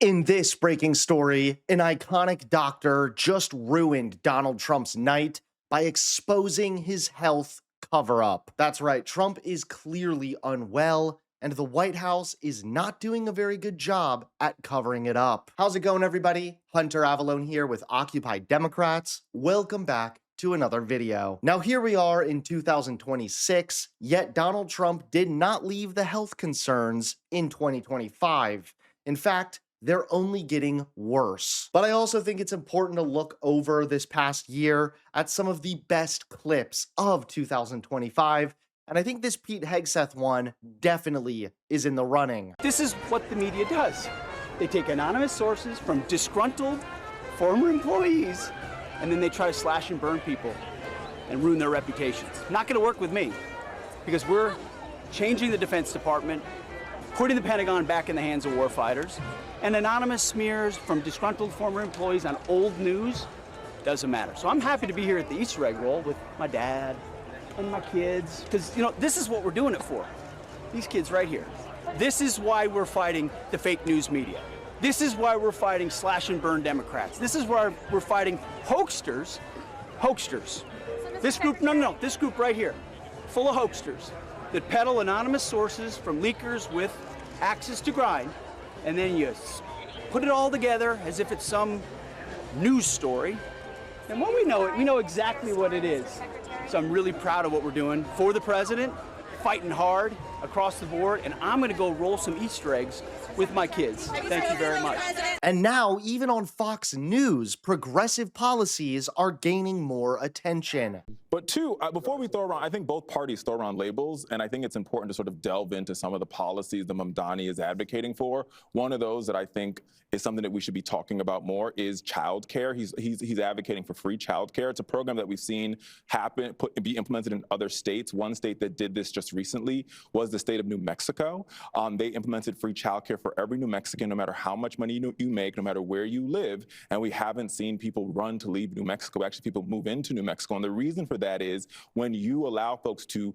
In this breaking story, an iconic doctor just ruined Donald Trump's night by exposing his health cover-up. That's right, Trump is clearly unwell, and the White House is not doing a very good job at covering it up. How's it going, everybody? Hunter Avallone here with Occupy Democrats. Welcome back to another video. Now here we are in 2026, yet Donald Trump did not leave the health concerns in 2025. In fact, they're only getting worse. But I also think it's important to look over this past year at some of the best clips of 2025. And I think this Pete Hegseth one definitely is in the running. This is what the media does. They take anonymous sources from disgruntled former employees, and then they try to slash and burn people and ruin their reputations. Not gonna work with me, because we're changing the Defense Department, putting the Pentagon back in the hands of warfighters, and anonymous smears from disgruntled former employees on old news doesn't matter. So I'm happy to be here at the Easter egg roll with my dad and my kids, because, you know, this is what we're doing it for. These kids right here. This is why we're fighting the fake news media. This is why we're fighting slash and burn Democrats. This is why we're fighting hoaxsters. This group, no, this group right here, full of hoaxsters that peddle anonymous sources from leakers with axes to grind, and then you put it all together as if it's some news story. And when we know it, we know exactly what it is. So I'm really proud of what we're doing for the president, fighting hard across the board, and I'm gonna go roll some Easter eggs with my kids. Thank you very much. And now, even on Fox News, progressive policies are gaining more attention. But two, before we throw around, I think both parties throw around labels, and I think it's important to sort of delve into some of the policies that Mamdani is advocating for. One of those that I think is something that we should be talking about more is childcare. He's advocating for free childcare. It's a program that we've seen be implemented in other states. One state that did this just recently was the state of New Mexico. They implemented free childcare for every New Mexican, no matter how much money you make, no matter where you live. And we haven't seen people run to leave New Mexico. Actually, people move into New Mexico. And the reason for that is when you allow folks to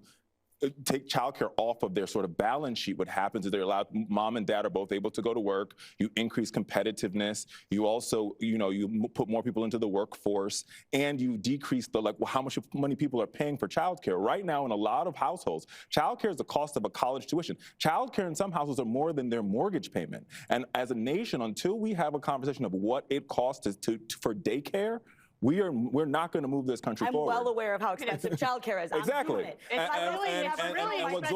take childcare off of their sort of balance sheet, what happens is they're allowed, mom and dad are both able to go to work, you increase competitiveness, you also, you put more people into the workforce, and you decrease the, how much money people are paying for childcare. Right now, in a lot of households, childcare is the cost of a college tuition. Childcare in some households are more than their mortgage payment. And as a nation, until we have a conversation of what it costs for daycare, we're not going to move this country forward. I'm well aware of how expensive childcare is. Exactly. And what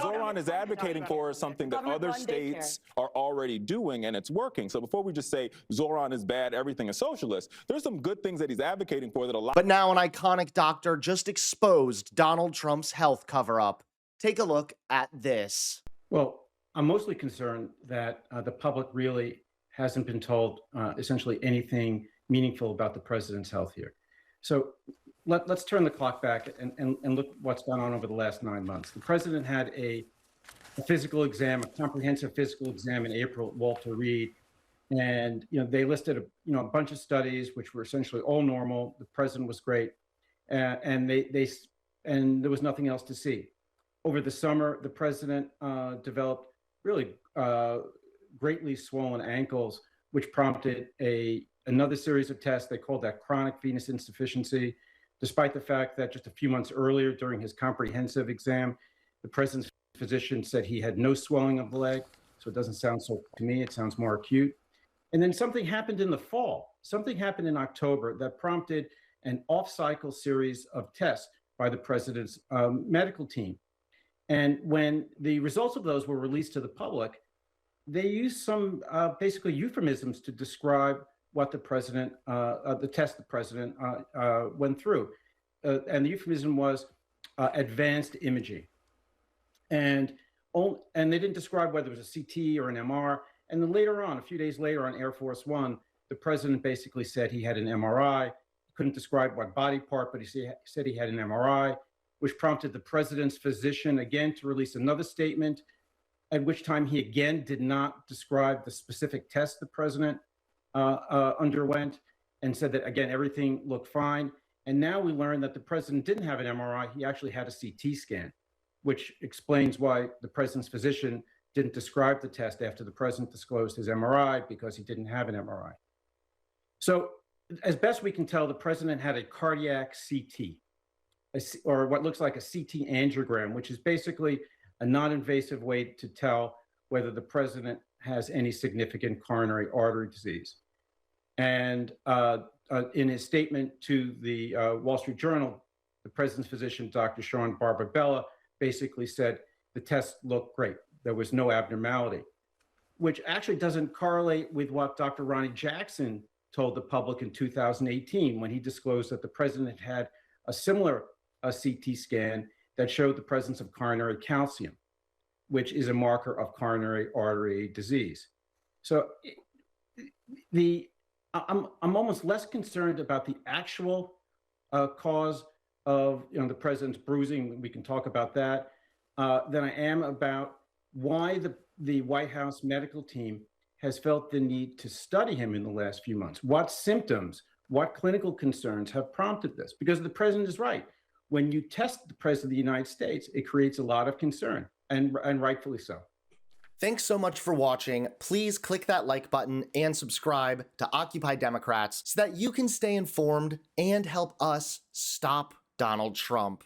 Zoran is advocating for is something that other states are already doing, and it's working. So before we just say Zoran is bad, everything is socialist, there's some good things that he's advocating for that a lot. But now an iconic doctor just exposed Donald Trump's health cover-up. Take a look at this. Well, I'm mostly concerned that the public really hasn't been told essentially anything meaningful about the president's health here. So let's turn the clock back and look what's gone on over the last 9 months. The president had a physical exam, a comprehensive physical exam in April at Walter Reed. And they listed a bunch of studies which were essentially all normal. The president was great. And there was nothing else to see. Over the summer, the president developed really greatly swollen ankles, which prompted another series of tests. They called that chronic venous insufficiency, despite the fact that just a few months earlier during his comprehensive exam, the president's physician said he had no swelling of the leg. So it doesn't sound so to me, it sounds more acute. And then something happened in the fall. Something happened in October that prompted an off-cycle series of tests by the president's medical team. And when the results of those were released to the public, they used some basically euphemisms to describe what the president, the test the president went through. And the euphemism was advanced imaging. And they didn't describe whether it was a CT or an MR. And then later on, a few days later on Air Force One, the president basically said he had an MRI. He couldn't describe what body part, but he said he had an MRI, which prompted the president's physician again to release another statement, at which time he again did not describe the specific test the president underwent, and said that, again, everything looked fine. And now we learn that the president didn't have an MRI. He actually had a CT scan, which explains why the president's physician didn't describe the test after the president disclosed his MRI because he didn't have an MRI. So as best we can tell, the president had a cardiac CT, or what looks like a CT angiogram, which is basically a non-invasive way to tell whether the president has any significant coronary artery disease. And in his statement to the Wall Street Journal, the president's physician, Dr. Sean Barbabella, basically said the test looked great. There was no abnormality, which actually doesn't correlate with what Dr. Ronnie Jackson told the public in 2018 when he disclosed that the president had a similar CT scan that showed the presence of coronary calcium, which is a marker of coronary artery disease. So I'm almost less concerned about the actual cause of the president's bruising. We can talk about that than I am about why the White House medical team has felt the need to study him in the last few months. What symptoms, what clinical concerns have prompted this? Because the president is right. When you test the president of the United States, it creates a lot of concern, and rightfully so. Thanks so much for watching. Please click that like button and subscribe to Occupy Democrats so that you can stay informed and help us stop Donald Trump.